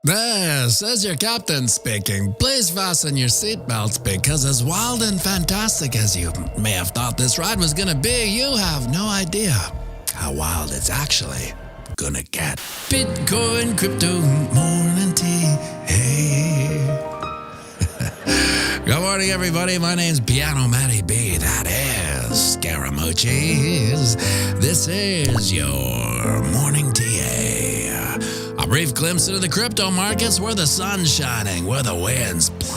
This is your captain speaking. Please fasten your seatbelts because as wild and fantastic as you may have thought this ride was gonna be, you have no idea how wild it's actually gonna get. Bitcoin, crypto, morning tea, hey. Good morning, everybody. My name's pianomattyb. That is Scaramucci's. This is your morning tea. A brief glimpse into the crypto markets where the sun's shining, where the winds blow.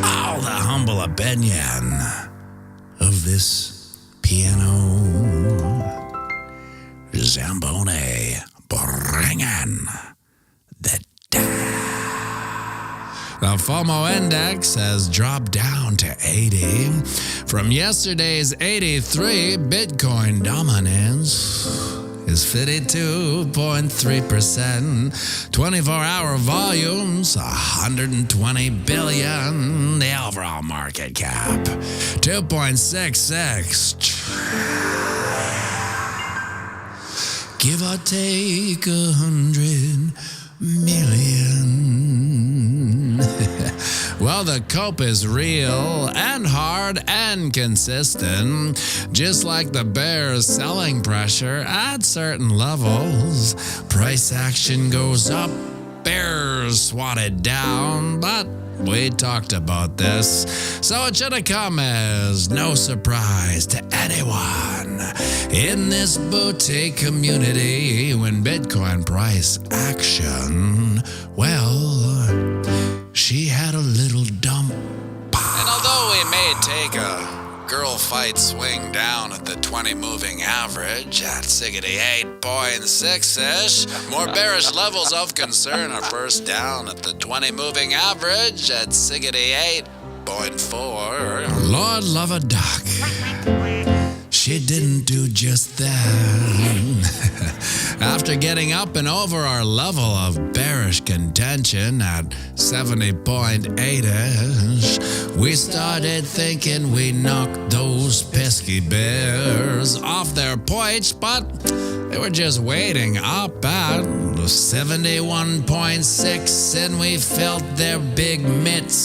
All the humble opinion of this piano Zamboni bringing the The FOMO index has dropped down to 80. From yesterday's 83, Bitcoin dominance is 52.3%. 24-hour volumes, 120 billion. The overall market cap, 2.66 give or take 100 million. Well, the cope is real and hard and consistent, just like the bear's selling pressure at certain levels. Price action goes up, bears swatted down, but we talked about this, so it should have come as no surprise to anyone in this boutique community when Bitcoin price action, well, she had a little dump. And although we may take a girl fight swing down at the 20 moving average at 68.6-ish, more bearish levels of concern are first down at the 20 moving average at 68.4. Lord love a duck. She didn't do just that. After getting up and over our level of bearish contention at 70.8-ish, we started thinking we knocked those pesky bears off their perch, but they were just waiting up at 71.6, and we felt their big mitts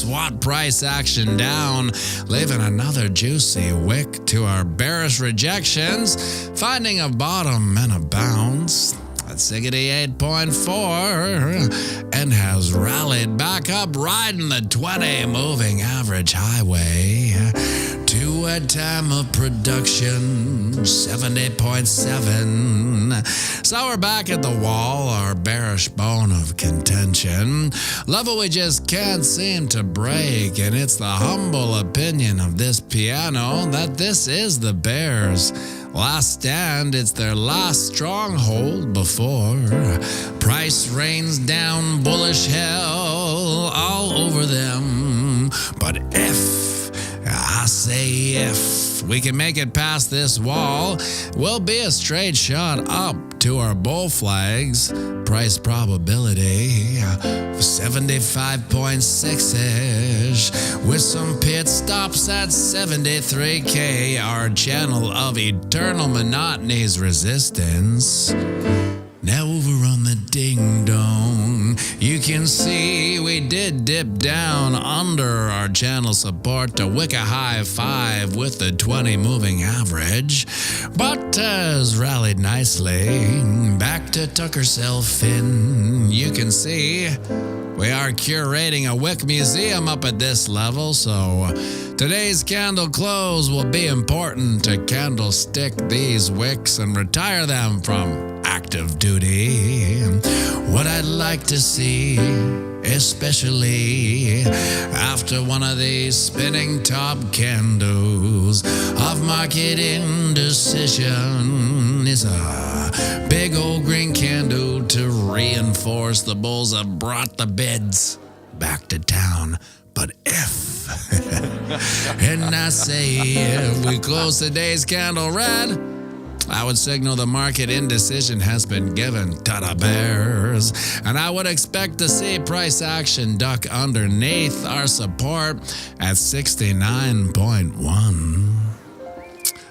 swat price action down, leaving another juicy wick to our bearish rejections, finding a bottom and a bounce at 68.4, and has rallied back up, riding the 20 moving average highway to a time of production 70.7. So we're back at the wall, our bearish bone of contention, level we just can't seem to break, and it's the humble opinion of this piano that this is the bears' last stand. It's their last stronghold before price rains down bullish hell all over them. But if, I say if, we can make it past this wall, we'll be a straight shot up to our bull flags. Price probability 75.6-ish, with some pit stops at 73K, our channel of eternal monotony's resistance. Now over on the ding-dong, you can see we did dip down under our channel support to wick a high 5 with the 20 moving average, but has rallied nicely back to tuck herself in. You can see we are curating a wick museum up at this level, so today's candle close will be important to candlestick these wicks and retire them from active duty. What I'd like to see, especially after one of these spinning top candles of market indecision, is a big old green candle to reinforce the bulls have brought the bids back to town. But if, and I say if we close today's candle red, I would signal the market indecision has been given to the bears, and I would expect to see price action duck underneath our support at 69.1.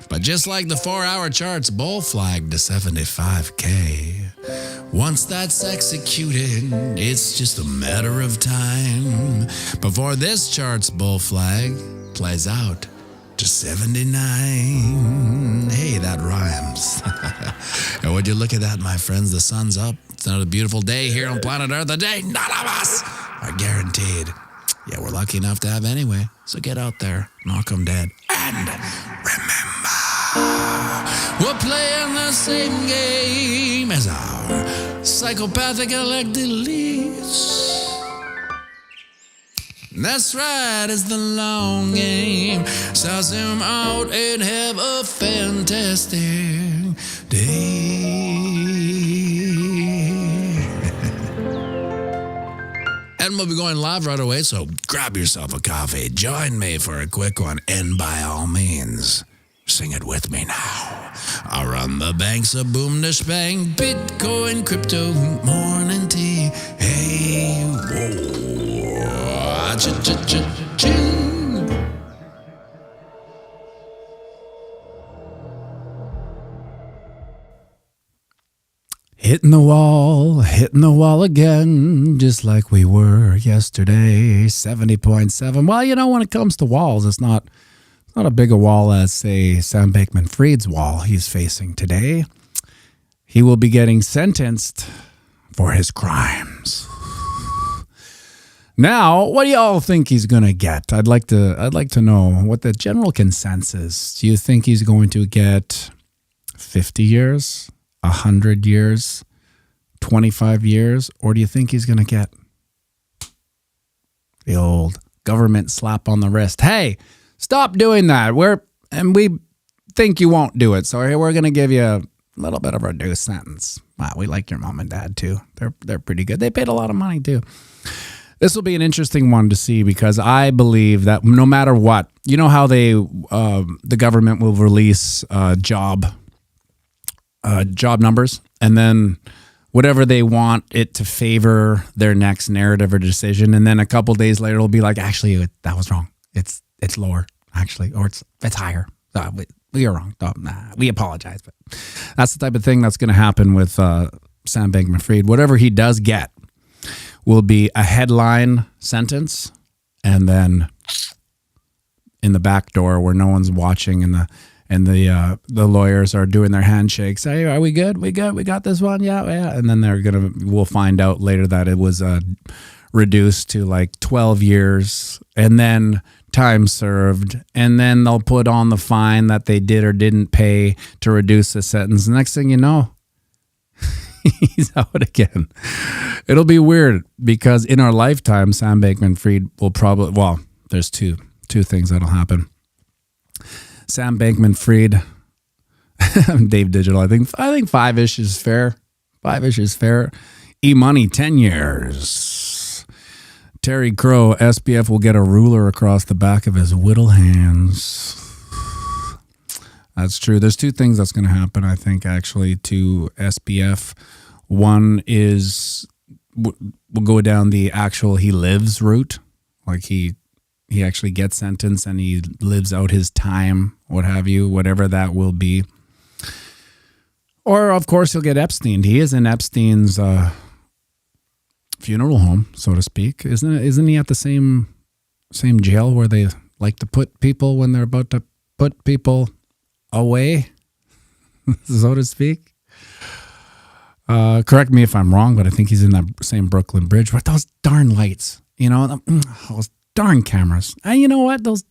But just like the 4-hour chart's bull flag to 75K, Once that's executed, it's just a matter of time before this chart's bull flag plays out to 79. Hey, that rhymes. And would you look at that, my friends? The sun's up. It's another beautiful day here on planet Earth, a day none of us are guaranteed. Yeah, we're lucky enough to have anyway. So get out there, knock 'em dead. And remember, we're playing the same game as our psychopathic elected leads. That's right, it's the long game. So zoom out and have a fantastic day. And we'll be going live right away, so grab yourself a coffee. Join me for a quick one, and by all means, sing it with me now. I run the banks of boom to spang, Bitcoin, crypto, morning tea. Hey, whoa, cha-cha-cha-ching. Hitting the wall again, just like we were yesterday. 70.7. Well, you know, when it comes to walls, it's not a big a wall as, say, Sam Bankman-Fried's wall he's facing today. He will be getting sentenced for his crimes. Now, what do y'all think he's going to get? I'd like to know what the general consensus. Do you think he's going to get 50 years, 100 years, 25 years, or do you think he's going to get the old government slap on the wrist? Hey, stop doing that. We think you won't do it, so we're going to give you a little bit of a reduced sentence. Wow, we like your mom and dad too. They're pretty good. They paid a lot of money too. This will be an interesting one to see because I believe that no matter what, you know how the government will release job numbers, and then whatever they want it to favor their next narrative or decision, and then a couple days later it'll be like, actually, that was wrong. It's lower, actually, or it's higher. We are wrong. We apologize, but that's the type of thing that's going to happen with Sam Bankman-Fried. Whatever he does get will be a headline sentence, and then in the back door where no one's watching, and the lawyers are doing their handshakes. Hey, are we good? We good? We got this one? Yeah. And then we'll find out later that it was reduced to like 12 years, and then time served, and then they'll put on the fine that they did or didn't pay to reduce the sentence. The next thing you know, he's out again. It'll be weird because in our lifetime, Sam Bankman-Fried will probably, well, there's two things that'll happen. Sam Bankman-Fried, Dave Digital, I think 5-ish is fair. 5-ish is fair. E-Money, 10 years. Terry Crow, SBF will get a ruler across the back of his whittle hands. That's true. There's two things that's going to happen, I think, actually, to SBF. One is we'll go down the actual he lives route. Like he actually gets sentenced and he lives out his time, what have you, whatever that will be. Or, of course, he'll get Epstein. He is in Epstein's funeral home, so to speak. Isn't he at the same jail where they like to put people when they're about to put people away, so to speak? Correct me if I'm wrong, but I think he's in that same Brooklyn Bridge. What those darn lights, those darn cameras. And you know what? Those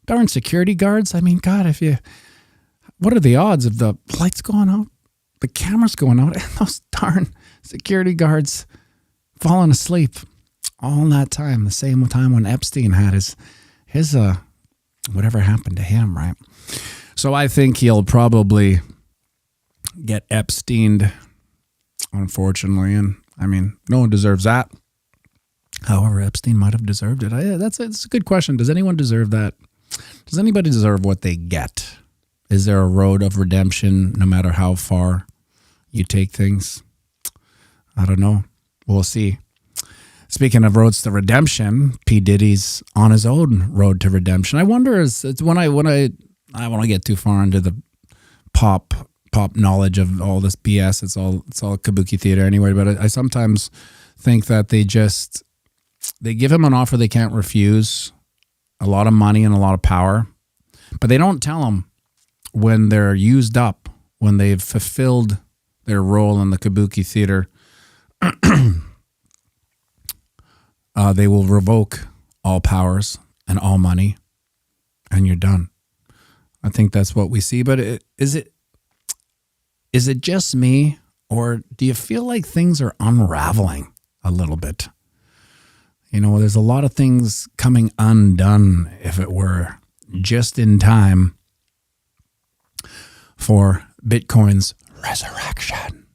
darn security guards. I mean, God, what are the odds of the lights going out, the cameras going out, and those darn security guards falling asleep all that time, the same time when Epstein had his whatever happened to him, right? So I think he'll probably get Epsteined, unfortunately, and I mean, no one deserves that. However, Epstein might have deserved it. That's a good question. Does anyone deserve that? Does anybody deserve what they get? Is there a road of redemption no matter how far you take things? I don't know. We'll see. Speaking of roads to redemption, P. Diddy's on his own road to redemption. I wonder, it's when I want to get too far into the pop top knowledge of all this BS. It's all kabuki theater anyway. But I sometimes think that they give him an offer they can't refuse, a lot of money and a lot of power, but they don't tell him when they're used up, when they've fulfilled their role in the kabuki theater. They will revoke all powers and all money, and you're done. I think that's what we see. But is it just me, or do you feel like things are unraveling a little bit? You know, there's a lot of things coming undone, if it were, just in time for Bitcoin's resurrection.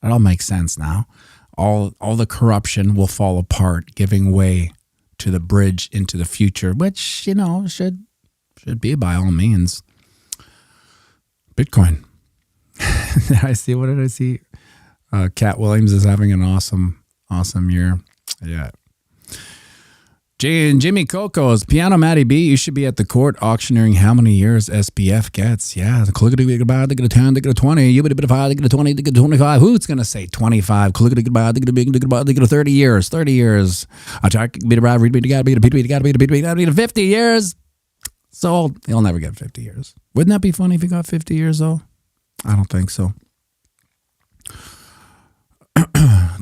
It all makes sense now. All the corruption will fall apart, giving way to the bridge into the future, which, you know, should be by all means Bitcoin. What did I see? Cat Williams is having an awesome year. Yeah. Jimmy Coco's pianomattyb. You should be at the court auctioneering how many years SPF gets. Yeah, the click they get a 10, they get a 20, you get a 5, they get a 20, they get a 25. Who's gonna say 25? Click they get a 30 years. 30 years. Attack be the read be the 50 years. So he'll never get 50 years. Wouldn't that be funny if he got 50 years though? I don't think so.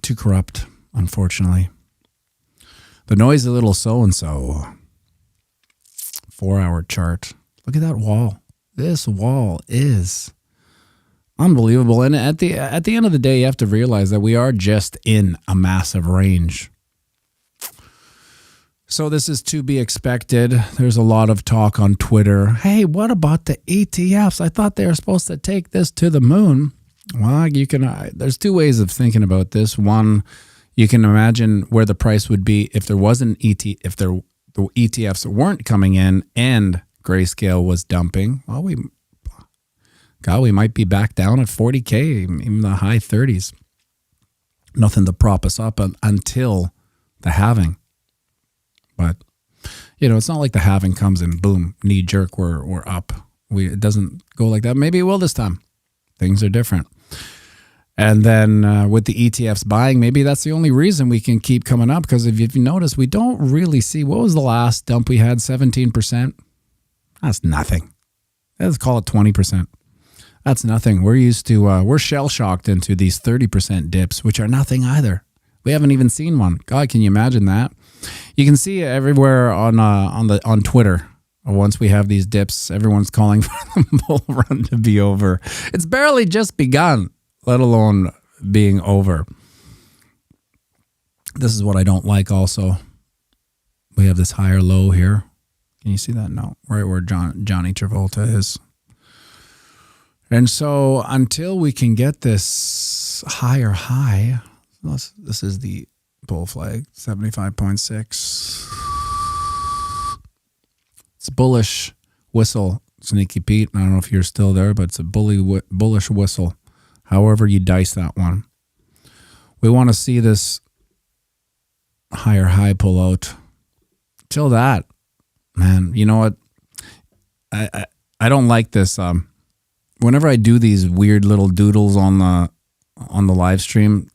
Too corrupt, unfortunately. The noisy little so-and-so. 4-hour chart. Look at that wall. This wall is unbelievable. And at the end of the day, you have to realize that we are just in a massive range. So this is to be expected. There's a lot of talk on Twitter. Hey, what about the ETFs? I thought they were supposed to take this to the moon. Well, there's two ways of thinking about this. One, you can imagine where the price would be if there wasn't the ETFs weren't coming in and Grayscale was dumping. Well, we might be back down at 40K, even the high 30s. Nothing to prop us up until the halving. But, you know, it's not like the halving comes in, boom, knee jerk, we're up. It doesn't go like that. Maybe it will this time. Things are different. And then with the ETFs buying, maybe that's the only reason we can keep coming up. Because if you notice, we don't really see, what was the last dump we had, 17%? That's nothing. Let's call it 20%. That's nothing. We're used to, we're shell-shocked into these 30% dips, which are nothing either. We haven't even seen one. God, can you imagine that? You can see it everywhere on Twitter. Once we have these dips, everyone's calling for the bull run to be over. It's barely just begun, let alone being over. This is what I don't like also. We have this higher low here. Can you see that? No, right where Johnny Travolta is. And so until we can get this higher high, this is the bull flag, 75.6. It's a bullish whistle, Sneaky Pete. I don't know if you're still there, but it's a bullish whistle. However you dice that one. We want to see this higher high pull out. Till that, man, you know what? I don't like this. Whenever I do these weird little doodles on the live stream,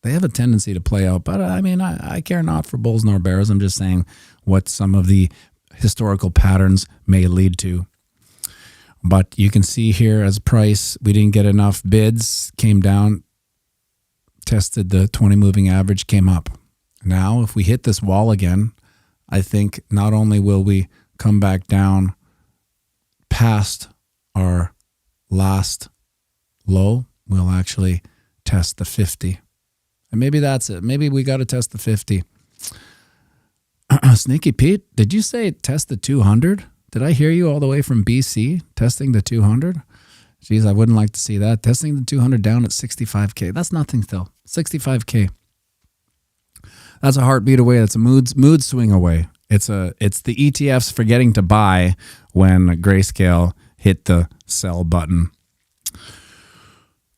they have a tendency to play out. But I mean, I care not for bulls nor bears. I'm just saying what some of the historical patterns may lead to. But you can see here as price, we didn't get enough bids, came down, tested the 20 moving average, came up. Now, if we hit this wall again, I think not only will we come back down past our last low, we'll actually test the 50. And maybe that's it. Maybe we got to test the 50. Sneaky Pete, did you say test the 200? Did I hear you all the way from BC testing the 200? Geez, I wouldn't like to see that. Testing the 200 down at 65K. That's nothing still. 65K. That's a heartbeat away. That's a mood swing away. It's the ETFs forgetting to buy when Grayscale hit the sell button.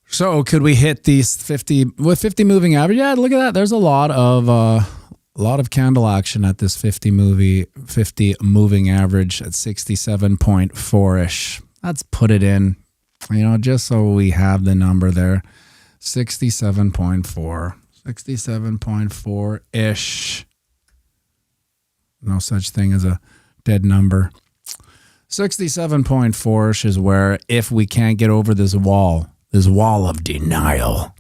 So could we hit these 50 with 50 moving average? Yeah, look at that. There's a lot of candle action at this 50 moving average at 67.4-ish. Let's put it in. Just so we have the number there, 67.4, 67.4-ish. No such thing as a dead number. 67.4-ish is where, if we can't get over this wall of denial,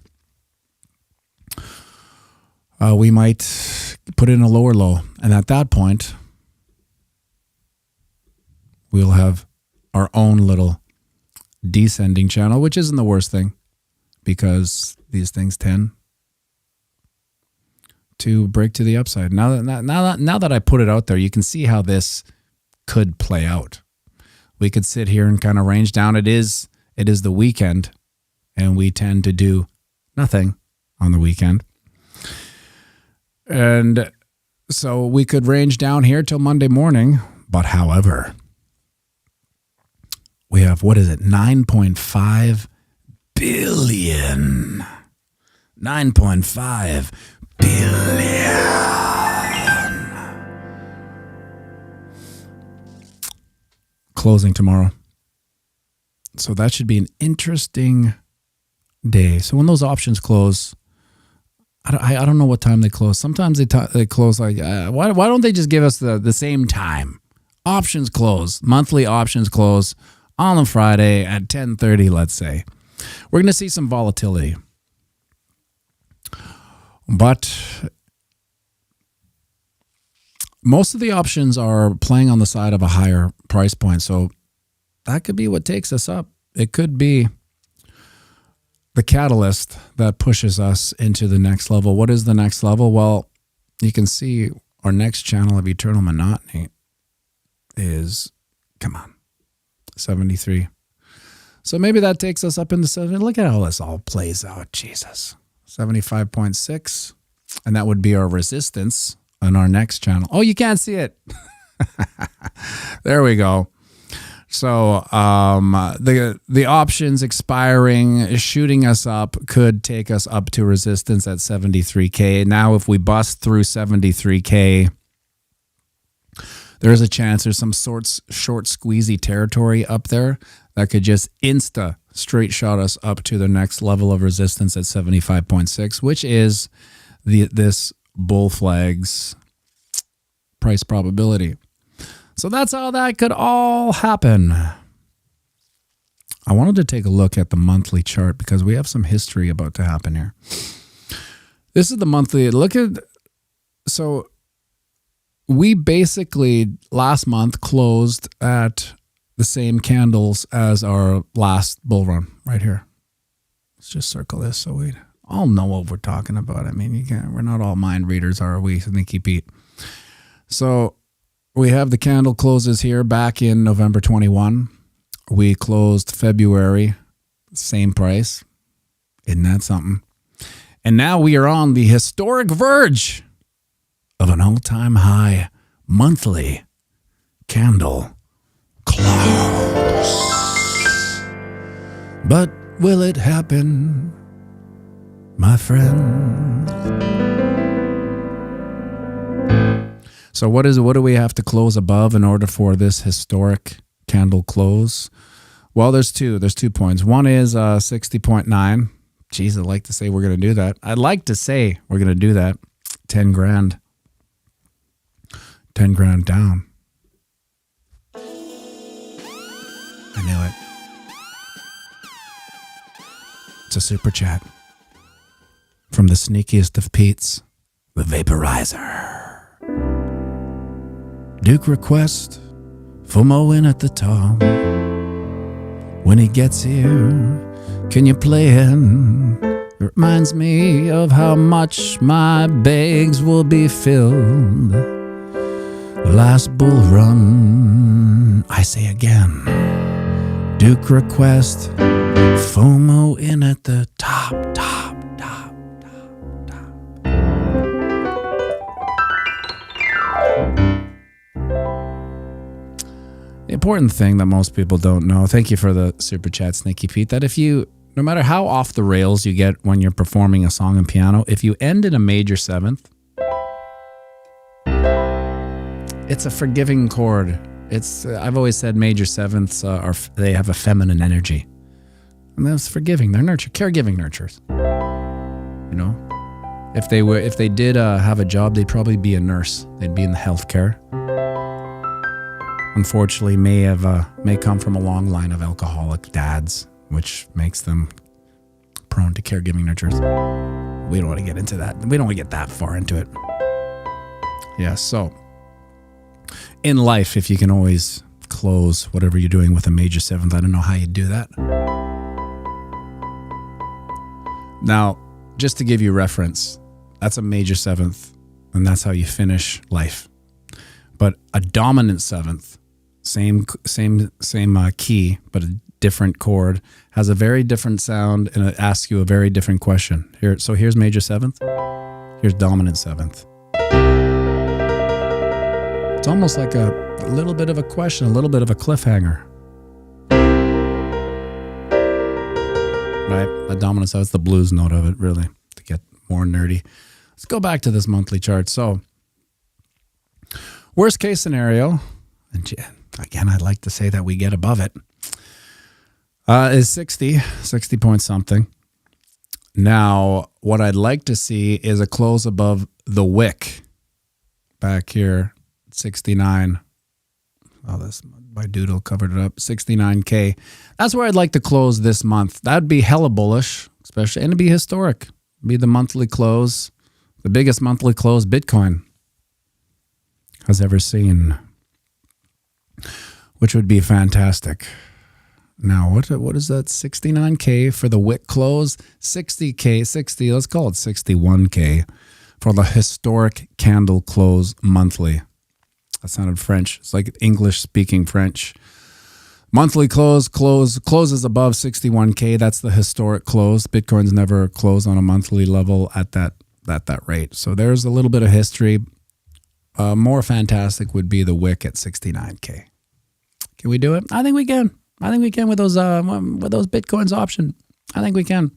we might put in a lower low. And at that point, we'll have our own little descending channel, which isn't the worst thing, because these things tend to break to the upside. Now that I put it out there, you can see how this could play out. We could sit here and kind of range down. It is the weekend, and we tend to do nothing on the weekend. And so we could range down here till Monday morning. But however, we have, 9.5 billion. 9.5 billion. Closing tomorrow. So that should be an interesting day. So when those options close, I don't know what time they close. Sometimes they close like, why don't they just give us the same time? Options close, monthly options close on a Friday at 10:30, let's say. We're going to see some volatility. But most of the options are playing on the side of a higher price point. So that could be what takes us up. It could be the catalyst that pushes us into the next level. What is the next level? Well, you can see our next channel of eternal monotony is, 73. So maybe that takes us up into 70. Look at how this all plays out. Jesus. 75.6. And that would be our resistance on our next channel. Oh, you can't see it. There we go. So the options expiring, shooting us up, could take us up to resistance at 73K. Now, if we bust through 73K, there's a chance there's some short squeezy territory up there that could just straight shot us up to the next level of resistance at 75.6, which is this bull flag's price probability. So that's how that could all happen. I wanted to take a look at the monthly chart because we have some history about to happen here. This is the monthly. So we basically last month closed at the same candles as our last bull run right here. Let's just circle this so we all know what we're talking about. I mean, we're not all mind readers, are we, Sneaky Pete? So we have the candle closes here back in November 21. We closed February, same price. Isn't that something? And now we are on the historic verge of an all-time high monthly candle close. But will it happen, my friend? So what do we have to close above in order for this historic candle close? Well, there's two points. One is 60.9. Geez, I'd like to say we're going to do that. I'd like to say we're going to do that. 10 grand. 10 grand down. I knew it. It's a super chat from the sneakiest of Pete's, the Vaporizer. Duke request FOMO in at the top. When he gets here, can you play it? It reminds me of how much my bags will be filled. Last bull run, I say again. Duke request FOMO in at the top. The important thing that most people don't know, thank you for the super chat, Sneaky Pete, that no matter how off the rails you get when you're performing a song on piano, if you end in a major seventh, it's a forgiving chord. I've always said major sevenths they have a feminine energy. And that's forgiving. They're caregiving nurturers. You know, if they did have a job, they'd probably be a nurse. They'd be in the healthcare. Unfortunately, may come from a long line of alcoholic dads, which makes them prone to caregiving nurturers. We don't want to get into that. We don't want to get that far into it. Yeah, so in life, if you can always close whatever you're doing with a major seventh, I don't know how you do that. Now, just to give you reference, that's a major seventh, and that's how you finish life. But a dominant seventh, same key, but a different chord, has a very different sound, and it asks you a very different question. So here's major seventh. Here's dominant seventh. It's almost like a little bit of a question, a little bit of a cliffhanger. Right? A dominant seventh, the blues note of it, really, to get more nerdy. Let's go back to this monthly chart. So, worst case scenario, and again, I'd like to say that we get above it, is 60 point something. Now, what I'd like to see is a close above the wick back here, 69. Oh, my doodle covered it up, 69K. That's where I'd like to close this month. That'd be hella bullish, especially, and it'd be historic. It'd be the monthly close, the biggest monthly close Bitcoin has ever seen, which would be fantastic. Now, what is that? 69K for the wick close, 60K, let's call it 61K for the historic candle close monthly. That sounded French. It's like English speaking French. Monthly closes above 61K. That's the historic close. Bitcoin's never closed on a monthly level at that rate. So there's a little bit of history. More fantastic would be the wick at 69K. Can we do it? I think we can. I think we can with those Bitcoin's option. I think we can.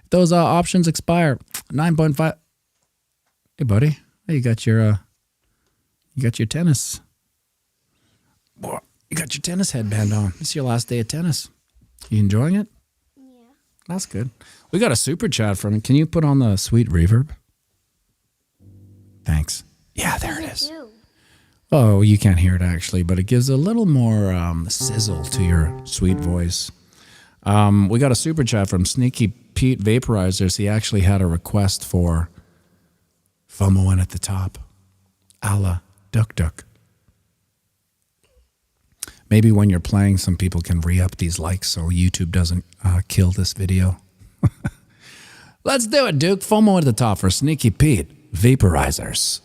Those options expire 9.5. Hey, buddy. Hey, you got your tennis. Boy, you got your tennis headband on. It's your last day of tennis. You enjoying it? Yeah. That's good. We got a super chat from it. Can you put on the sweet reverb? Thanks. Yeah, there it is. Oh, you can't hear it actually, but it gives a little more sizzle to your sweet voice. We got a super chat from Sneaky Pete Vaporizers. He actually had a request for FOMO in at the top, a la Duck Duck. Maybe when you're playing, some people can re-up these likes so YouTube doesn't kill this video. Let's do it, Duke. FOMO at the top for Sneaky Pete Vaporizers.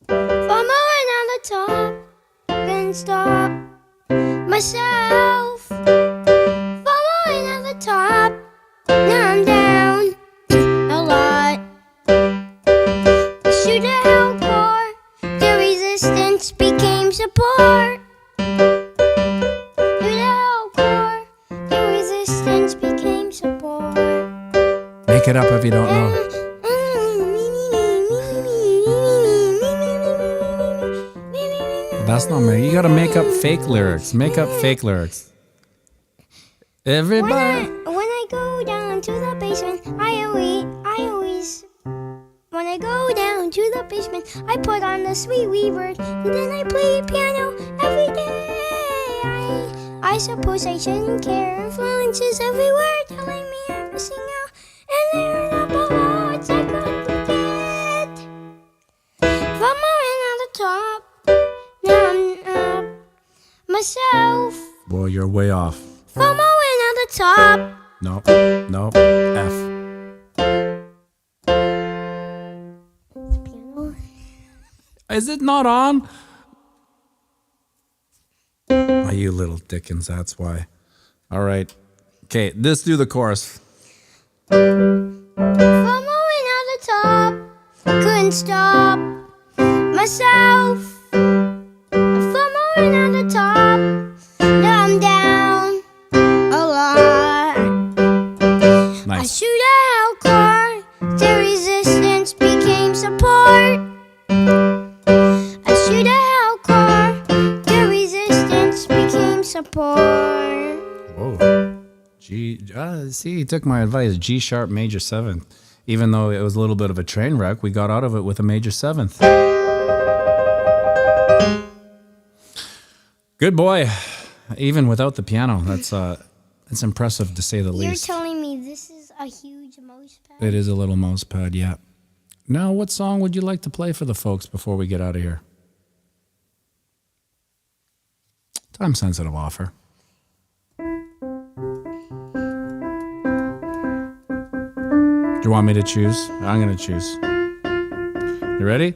FOMOing on the top, can't stop myself. FOMOing on the top, now I'm down a lot. I shoot a hellcore, the resistance became support. Shoot a hellcore, the resistance became support. Make it up if you don't know. That's not me. You gotta make up fake lyrics. Make up fake lyrics. Everybody. When I go down to the basement, I always when I go down to the basement, I put on the sweet reverb, and then I play piano every day. I suppose I shouldn't care. Influences everywhere telling me I'm missing out, and they're not below. It's like what to get. FOMOing on the top. Now I'm up myself. Boy, you're way off. FOMOing on the top. No. F. Piano. Is it not on? Oh, you little Dickens, that's why. All right. Okay, let's do the chorus. FOMOing on the top. Couldn't stop myself. FOMOing on the top. Now I'm down a lot. I Nice. shoot a hellcore. The resistance became support. I shoot a hellcore. The resistance support. Whoa. See, he took my advice. G sharp major 7th. Even though it was a little bit of a train wreck, we got out of it with a major 7th. Good boy. Even without the piano, that's impressive to say the least. You're telling me this is a huge mouse pad? It is a little mouse pad, yeah. Now, what song would you like to play for the folks before we get out of here? Time-sensitive offer. Do you want me to choose? I'm going to choose. You ready?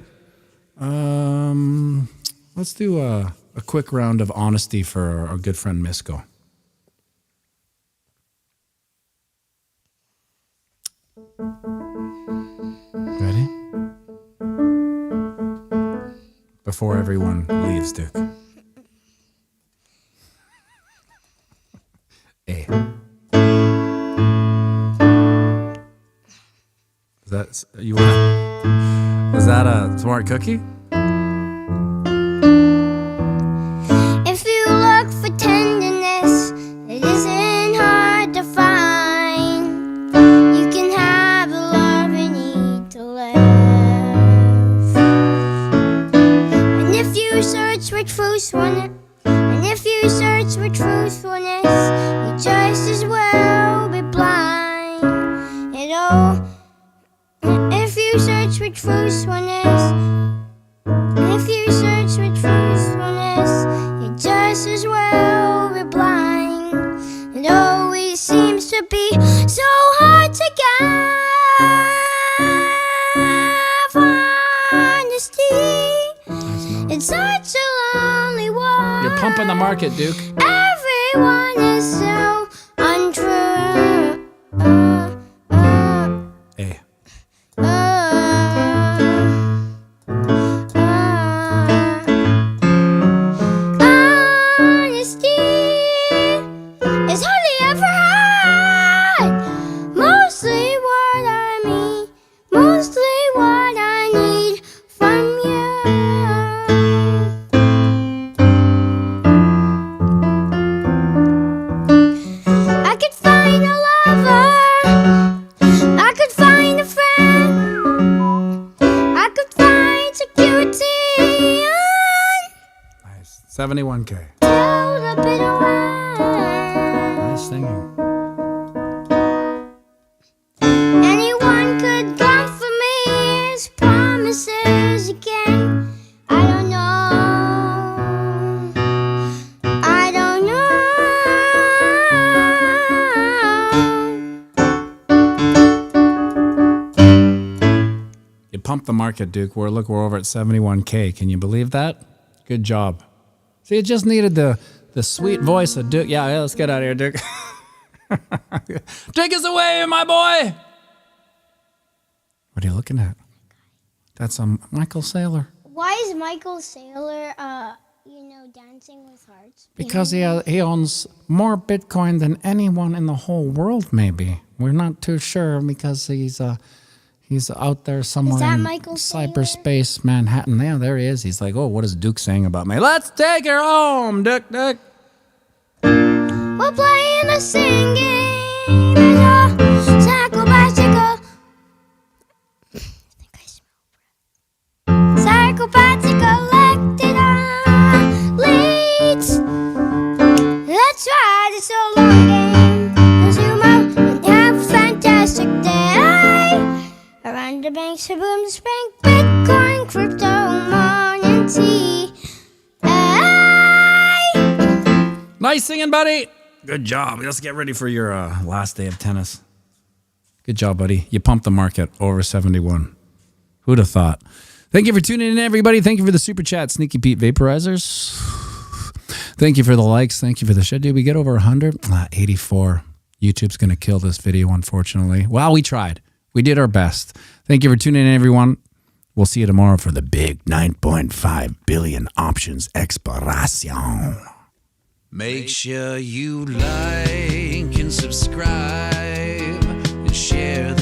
Let's do a quick round of honesty for our good friend Misko. Ready? Before everyone leaves, Duke. A. Is that a smart cookie? If you look for tenderness, it isn't hard to find. You can have the love you need to live. And if you search for truthfulness, you just as well be blind. If you search for truthfulness, you just as well be blind. It always seems to be so hard to give honesty. It's such a lonely world. You're pumping the market, Duke. Everyone is so untrue. A. Honesty is hardly ever hard. Mostly what I need from you. I could find a lover, I could find a friend, I could find security Nice. 71K. until the bitter end. Nice singing. Anyone could come for me, his promises again. I don't know. You pumped the market, Duke. We're over at 71K. Can you believe that? Good job. See, it just needed the sweet voice of Duke. Yeah, let's get out of here, Duke. Take us away, my boy. What are you looking at? That's Michael Saylor. Why is Michael Saylor, dancing with hearts? Because he owns more Bitcoin than anyone in the whole world, maybe. We're not too sure because he's out there somewhere that in Michael Saylor? cyberspace Manhattan. Yeah, there he is. He's like, oh, what is Duke saying about me? Let's take her home, Duke. We're playing a singing as a cycle bicycle. I think I smell breath. Cycle bicycle elected on leads. That's right, it's a long game. Zoom out and have a fantastic day. Around the banks of boom spring, Bitcoin, crypto, morning tea. Nice singing, buddy. Good job. Let's get ready for your last day of tennis. Good job, buddy. You pumped the market over 71. Who'd have thought? Thank you for tuning in, everybody. Thank you for the super chat, Sneaky Pete Vaporizers. Thank you for the likes. Thank you for the shit. Did we get over 100? 84. YouTube's going to kill this video, unfortunately. Well, we tried. We did our best. Thank you for tuning in, everyone. We'll see you tomorrow for the big 9.5 billion options exploration. Make sure you like and subscribe and share the